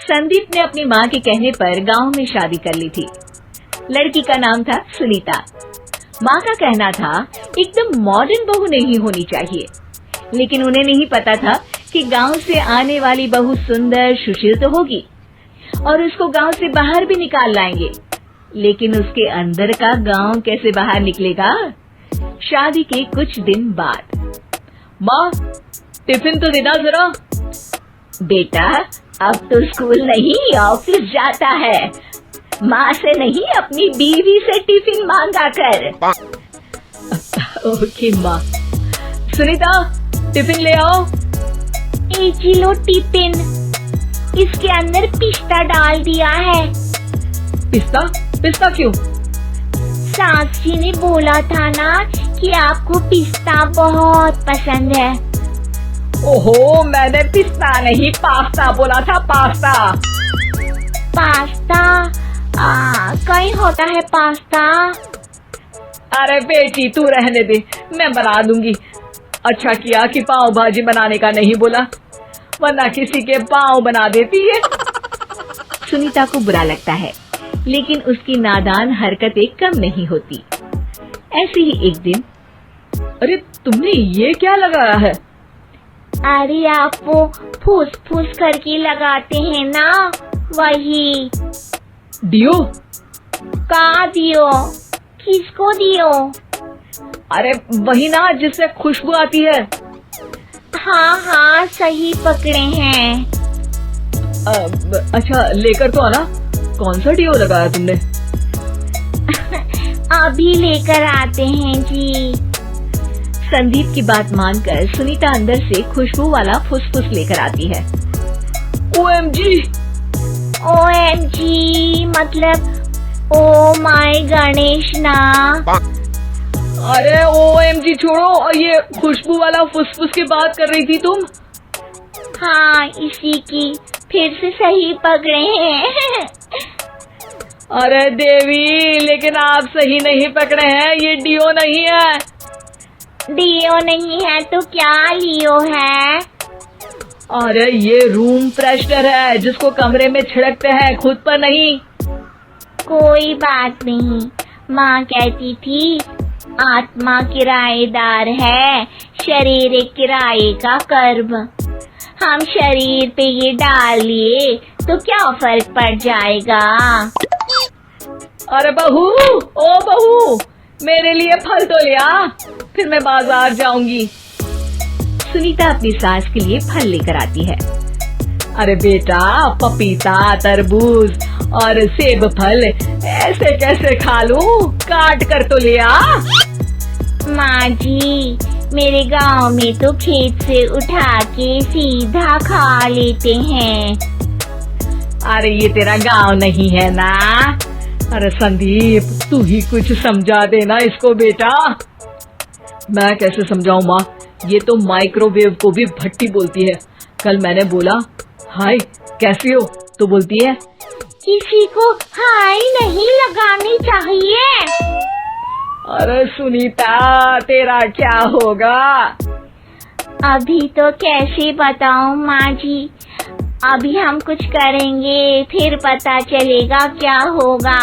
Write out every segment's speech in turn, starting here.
संदीप ने अपनी माँ के कहने पर गांव में शादी कर ली थी। लड़की का नाम था सुनीता। माँ का कहना था एकदम मॉडर्न बहू नहीं होनी चाहिए, लेकिन उन्हें नहीं पता था कि गांव से आने वाली बहू सुंदर सुशील तो होगी और उसको गांव से बाहर भी निकाल लाएंगे, लेकिन उसके अंदर का गांव कैसे बाहर निकलेगा। शादी के कुछ दिन बाद, माँ टिफिन तो देना जरा। बेटा अब तो स्कूल नहीं ऑफिस जाता है, माँ से नहीं अपनी बीवी से टिफिन मांगा कर। ओके माँ। सुनीता टिफिन ले आओ। लो टिफिन, इसके अंदर पिस्ता डाल दिया है। पिस्ता? पिस्ता क्यों? सास जी ने बोला था ना कि आपको पिस्ता बहुत पसंद है। ओहो, मैंने पिस्ता नहीं पास्ता बोला था, पास्ता। पास्ता? कहीं होता है पास्ता? अरे बेटी तू रहने दे, मैं बना दूंगी। अच्छा किया कि पाव भाजी बनाने का नहीं बोला, वरना किसी के पाव बना देती है। सुनीता को बुरा लगता है, लेकिन उसकी नादान हरकतें कम नहीं होती। ऐसे ही एक दिन, अरे तुमने ये क्या लगाया है? अरे आप वो फूस फूस करके लगाते हैं ना, वही। डियो? का दियो? किसको दियो? अरे वही ना जिससे खुशबू आती है। हाँ सही पकड़े हैं। अच्छा लेकर तो आना। कौन सा डियो लगाया तुमने? अभी लेकर आते हैं जी। संदीप की बात मानकर सुनीता अंदर से खुशबू वाला फुसफुस लेकर आती है। OMG! OMG मतलब ओ माय गणेश ना। अरे OMG छोड़ो, और ये खुशबू वाला फुसफुस की बात कर रही थी तुम? हाँ इसी की, फिर से सही पकड़े हैं। अरे देवी, लेकिन आप सही नहीं पकड़े हैं, ये डियो नहीं है। डियो नहीं है तो क्या लियो है? अरे ये रूम फ्रेशनर है, जिसको कमरे में छिड़कते हैं, खुद पर नहीं। कोई बात नहीं, माँ कहती थी आत्मा किराएदार है, शरीर एक किराए का कर्म। हम शरीर पे ये डाल लिए तो क्या फर्क पड़ जाएगा। अरे बहू, ओ बहू, मेरे लिए फल तो ले आ, फिर मैं बाजार जाऊंगी। सुनीता अपनी सास के लिए फल लेकर आती है। अरे बेटा, पपीता, तरबूज और सेब फल ऐसे कैसे खा लूं? काट कर तो ले आ। माँ जी, मेरे गांव में तो खेत से उठा के सीधा खा लेते हैं। अरे ये तेरा गांव नहीं है ना। अरे संदीप, तू ही कुछ समझा देना इसको बेटा। मैं कैसे समझाऊं माँ, ये तो माइक्रोवेव को भी भट्टी बोलती है। कल मैंने बोला हाय कैसी हो, तो बोलती है किसी को हाय नहीं लगानी चाहिए। अरे सुनीता, तेरा क्या होगा? अभी तो कैसे बताऊं माँ जी, अभी हम कुछ करेंगे फिर पता चलेगा क्या होगा,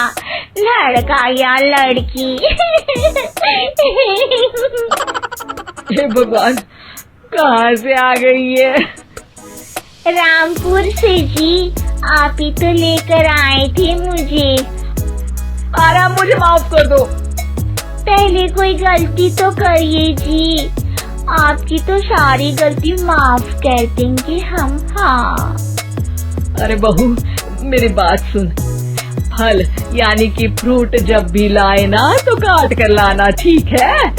लड़का या लड़की। हे भगवान, कहाँ से आ गई है? रामपुर से जी, आप ही तो लेकर आए थे मुझे। अरे मुझे माफ कर दो। पहले कोई गलती तो करिए जी, आपकी तो सारी गलती माफ कर देंगे हम। हाँ अरे बहू, मेरी बात सुन, फल यानी कि फ्रूट जब भी लाए ना तो काट कर लाना, ठीक है?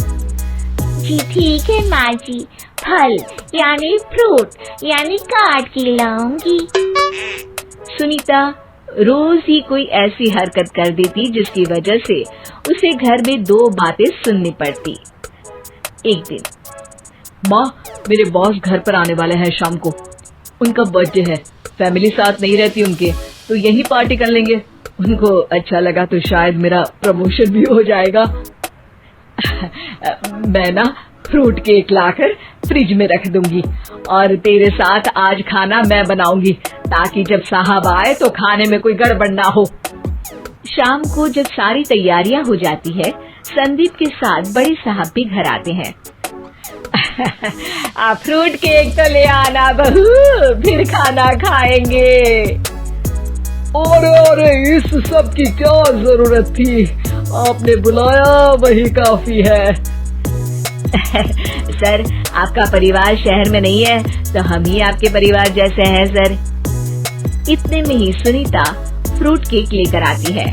जी ठीक है माँ जी, फल यानी फ्रूट यानी काट के लाऊंगी। सुनीता रोज ही कोई ऐसी हरकत कर देती जिसकी वजह से उसे घर में दो बातें सुननी पड़ती। एक दिन, माँ, मेरे बॉस घर पर आने वाले हैं शाम को, उनका बर्थडे है, फैमिली साथ नहीं रहती उनके, तो यही पार्टी कर लेंगे। उनको अच्छा लगा तो शायद मेरा प्रमोशन भी हो जाएगा। मैं ना फ्रूट केक लाकर फ्रिज में रख दूंगी और तेरे साथ आज खाना मैं बनाऊंगी ताकि जब साहब आए तो खाने में कोई गड़बड़ ना हो। शाम को जब सारी तैयारियां हो जाती है, संदीप के साथ बड़े साहब भी घर आते हैं। आप फ्रूट केक तो ले आना बहू, फिर खाना खाएंगे। अरे इस सब की क्या जरूरत थी, आपने बुलाया वही काफी है। सर, आपका परिवार शहर में नहीं है तो हम ही आपके परिवार जैसे हैं सर। इतने में ही सुनीता फ्रूट केक लेकर आती है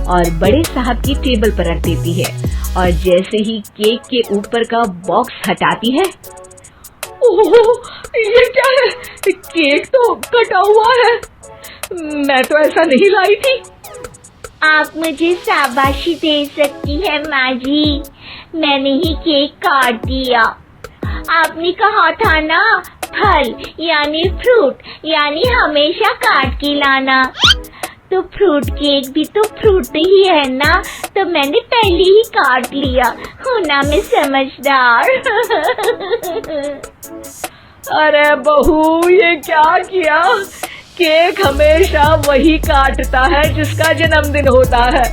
और बड़े साहब की टेबल पर रख देती है और जैसे ही केक के ऊपर का बॉक्स हटाती है, ओह, ये क्या है? केक तो कटा हुआ है, मैं तो ऐसा नहीं लाई थी। आप मुझे शाबाशी दे सकती है माँ जी, मैंने ही केक काट दिया। आपने कहा था ना, फल यानी फ्रूट यानी हमेशा काट के लाना, तो फ्रूट केक भी तो फ्रूट ही है ना, तो मैंने पहले ही काट लिया। हूँ ना मैं समझदार। अरे बहू, ये क्या किया? केक हमेशा वही काटता है जिसका जन्मदिन होता है।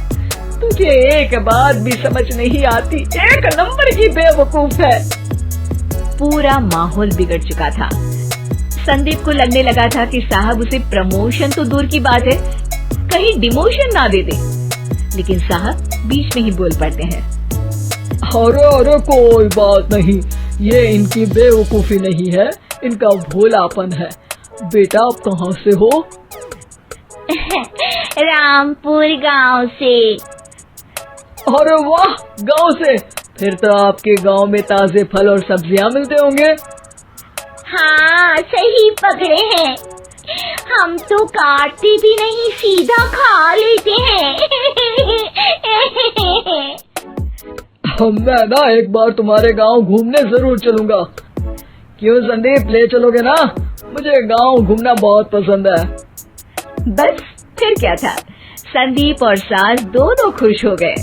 तुझे एक बात भी समझ नहीं आती, एक नंबर की बेवकूफ है। पूरा माहौल बिगड़ चुका था। संदीप को लगने लगा था कि साहब उसे प्रमोशन तो दूर की बात है, कहीं डिमोशन ना दे दे, लेकिन साहब बीच में ही बोल पड़ते हैं। अरे कोई बात नहीं, ये इनकी बेवकूफी नहीं है, इनका भोलापन है। बेटा आप कहाँ से हो? रामपुर गांव से। अरे वाह, गांव से? फिर तो आपके गांव में ताजे फल और सब्जियां मिलते होंगे। हाँ, सही पकड़े हैं, हम तो काटते भी नहीं, सीधा खा लेते हैं। मैं ना एक बार तुम्हारे गांव घूमने जरूर चलूंगा। क्यों संदीप, ले चलोगे ना? मुझे गांव घूमना बहुत पसंद है। बस फिर क्या था, संदीप और सास दोनों खुश हो गए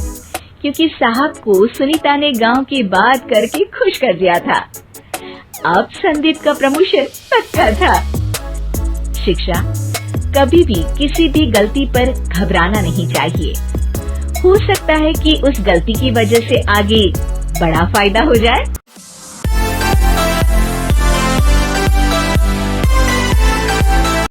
क्योंकि साहब को सुनीता ने गांव की बात करके खुश कर दिया था। अब संदीप का प्रमोशन पक्का था। शिक्षा, कभी भी किसी भी गलती पर घबराना नहीं चाहिए। हो सकता है कि उस गलती की वजह से आगे बड़ा फायदा हो जाए।